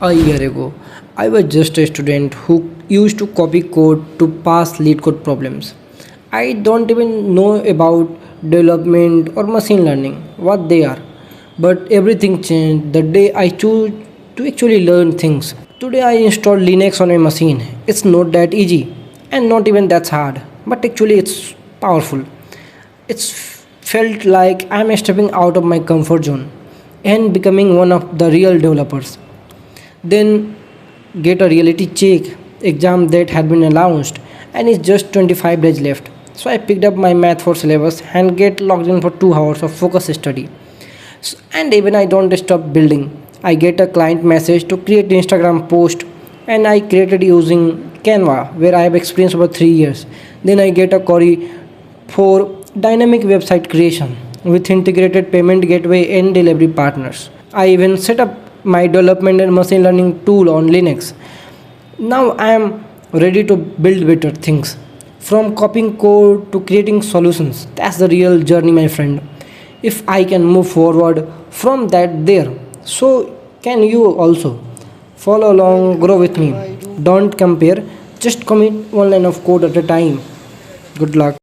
A year ago, I was just a student who used to copy code to pass LeetCode problems. I don't even know about development or machine learning, what they are. But everything changed the day I chose to actually learn things. Today I installed Linux on my machine. It's not that easy and not even that hard, but actually it's powerful. It's felt like I'm stepping out of my comfort zone and becoming one of the real developers. Then get a reality check exam that had been announced and it's just 25 days left. So I picked up my math for syllabus and get logged in for 2 hours of focus study. And even I don't stop building. I get a client message to create Instagram post and I created using Canva where I have experience over 3 years. Then I get a query for dynamic website creation with integrated payment gateway and delivery partners. I even set up my development and machine learning tool on Linux. Now I am ready to build better things. From copying code to creating solutions. That's the real journey, my friend. If I can move forward from that there, so can you also. Follow along, grow with me. Don't compare, just commit one line of code at a time. Good luck.